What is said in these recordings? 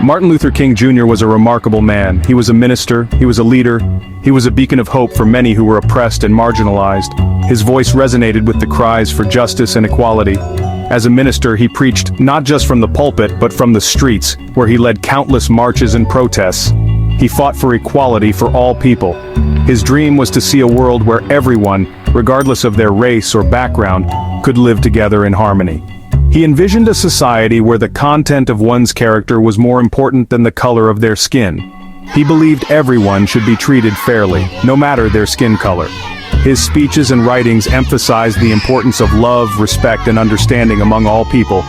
Martin Luther King Jr. was a remarkable man. He was a minister, he was a leader, he was a beacon of hope for many who were oppressed and marginalized. His voice resonated with the cries for justice and equality. As a minister, he preached not just from the pulpit but from the streets, where he led countless marches and protests. He fought for equality for all people. His dream was to see a world where everyone, regardless of their race or background, could live together in harmony. He envisioned a society where the content of one's character was more important than the color of their skin. He believed everyone should be treated fairly, no matter their skin color. His speeches and writings emphasized the importance of love, respect, and understanding among all people.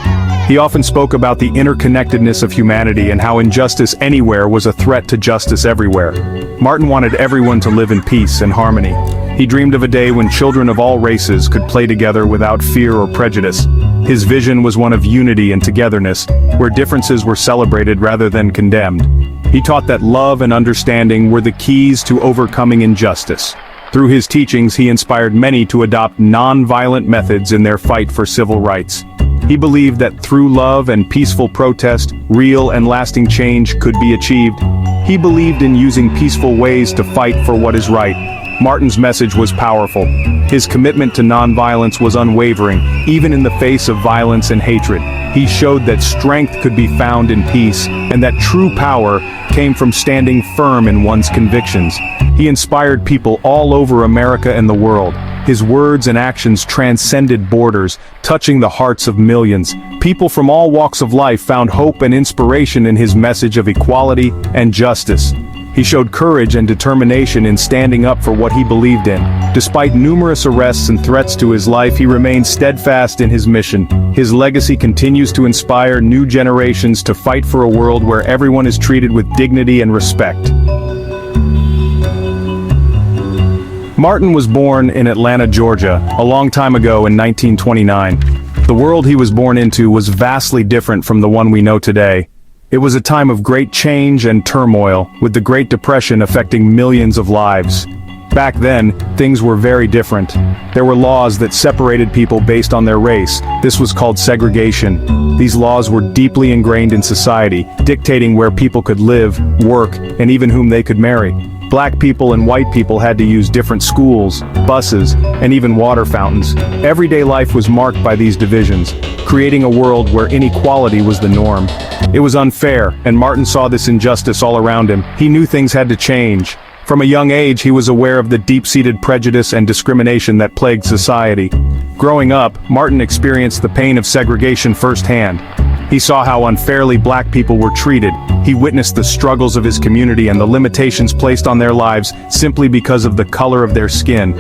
He often spoke about the interconnectedness of humanity and how injustice anywhere was a threat to justice everywhere. Martin wanted everyone to live in peace and harmony. He dreamed of a day when children of all races could play together without fear or prejudice. His vision was one of unity and togetherness, where differences were celebrated rather than condemned. He taught that love and understanding were the keys to overcoming injustice. Through his teachings, he inspired many to adopt non-violent methods in their fight for civil rights. He believed that through love and peaceful protest, real and lasting change could be achieved. He believed in using peaceful ways to fight for what is right. Martin's message was powerful. His commitment to nonviolence was unwavering, even in the face of violence and hatred. He showed that strength could be found in peace, and that true power came from standing firm in one's convictions. He inspired people all over America and the world. His words and actions transcended borders, touching the hearts of millions. People from all walks of life found hope and inspiration in his message of equality and justice. He showed courage and determination in standing up for what he believed in. Despite numerous arrests and threats to his life, he remained steadfast in his mission. His legacy continues to inspire new generations to fight for a world where everyone is treated with dignity and respect. Martin was born in Atlanta, Georgia, a long time ago in 1929. The world he was born into was vastly different from the one we know today. It was a time of great change and turmoil, with the Great Depression affecting millions of lives. Back then, things were very different. There were laws that separated people based on their race. This was called segregation. These laws were deeply ingrained in society, dictating where people could live, work, and even whom they could marry. Black people and white people had to use different schools, buses, and even water fountains. Everyday life was marked by these divisions, creating a world where inequality was the norm. It was unfair, and Martin saw this injustice all around him. He knew things had to change. From a young age, he was aware of the deep-seated prejudice and discrimination that plagued society. Growing up, Martin experienced the pain of segregation firsthand. He saw how unfairly black people were treated. He witnessed the struggles of his community and the limitations placed on their lives simply because of the color of their skin.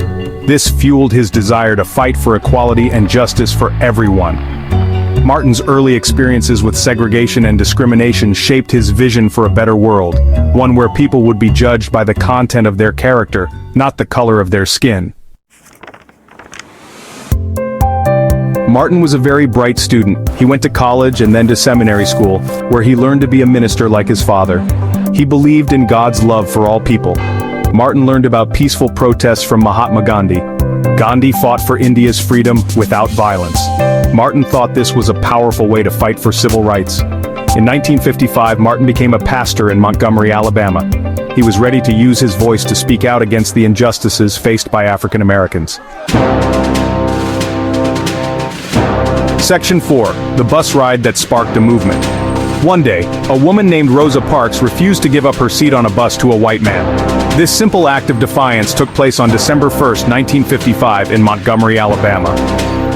This fueled his desire to fight for equality and justice for everyone. Martin's early experiences with segregation and discrimination shaped his vision for a better world, one where people would be judged by the content of their character, not the color of their skin. Martin was a very bright student. He went to college and then to seminary school, where he learned to be a minister like his father. He believed in God's love for all people. Martin learned about peaceful protests from Mahatma Gandhi. Gandhi fought for India's freedom without violence. Martin thought this was a powerful way to fight for civil rights. In 1955, Martin became a pastor in Montgomery, Alabama. He was ready to use his voice to speak out against the injustices faced by African Americans. Section 4. The bus ride that sparked a movement. One day, a woman named Rosa Parks refused to give up her seat on a bus to a white man. This simple act of defiance took place on December 1, 1955 in Montgomery, Alabama.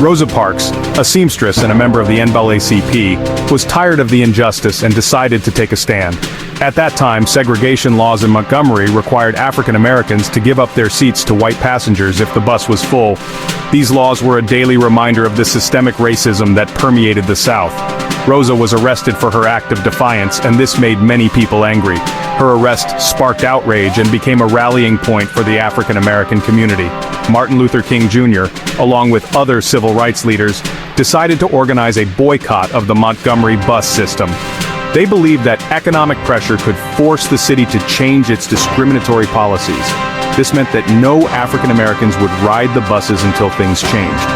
Rosa Parks, a seamstress and a member of the NAACP, was tired of the injustice and decided to take a stand. At that time, segregation laws in Montgomery required African Americans to give up their seats to white passengers if the bus was full. These laws were a daily reminder of the systemic racism that permeated the South. Rosa was arrested for her act of defiance, and this made many people angry. Her arrest sparked outrage and became a rallying point for the African American community. Martin Luther King Jr., along with other civil rights leaders, decided to organize a boycott of the Montgomery bus system. They believed that economic pressure could force the city to change its discriminatory policies. This meant that no African Americans would ride the buses until things changed.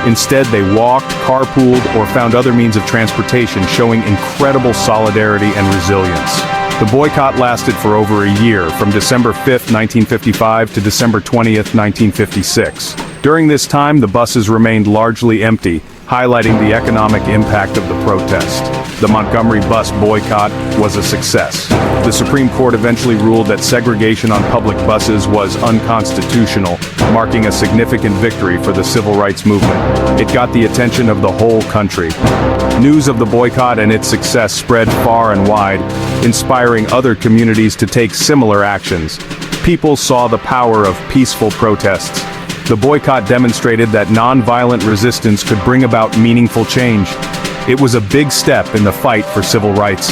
Instead, they walked, carpooled, or found other means of transportation, showing incredible solidarity and resilience. The boycott lasted for over a year, from December 5, 1955 to December 20, 1956. During this time, the buses remained largely empty, highlighting the economic impact of the protest. The Montgomery bus boycott was a success. The Supreme Court eventually ruled that segregation on public buses was unconstitutional, marking a significant victory for the civil rights movement. It got the attention of the whole country. News of the boycott and its success spread far and wide, inspiring other communities to take similar actions. People saw the power of peaceful protests. The boycott demonstrated that nonviolent resistance could bring about meaningful change. It was a big step in the fight for civil rights.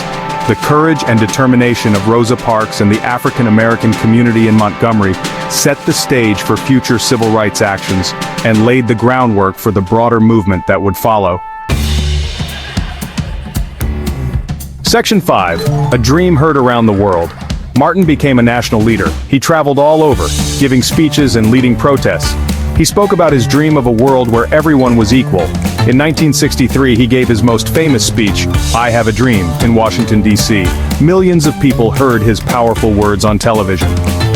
The courage and determination of Rosa Parks and the African American community in Montgomery set the stage for future civil rights actions and laid the groundwork for the broader movement that would follow. Section 5. A dream heard around the world. Martin became a national leader. He traveled all over, giving speeches and leading protests. He spoke about his dream of a world where everyone was equal. In 1963, he gave his most famous speech, "I Have a Dream," in Washington, D.C. Millions of people heard his powerful words on television.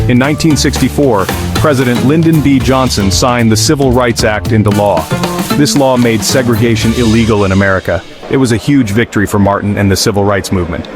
In 1964, President Lyndon B. Johnson signed the Civil Rights Act into law. This law made segregation illegal in America. It was a huge victory for Martin and the civil rights movement.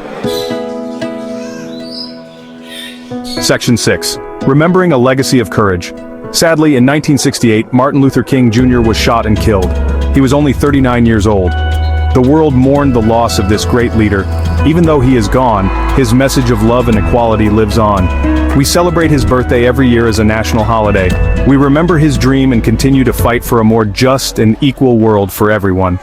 Section 6. Remembering a legacy of courage. Sadly, in 1968, Martin Luther King Jr. was shot and killed. He was only 39 years old. The world mourned the loss of this great leader. Even though he is gone, his message of love and equality lives on. We celebrate his birthday every year as a national holiday. We remember his dream and continue to fight for a more just and equal world for everyone.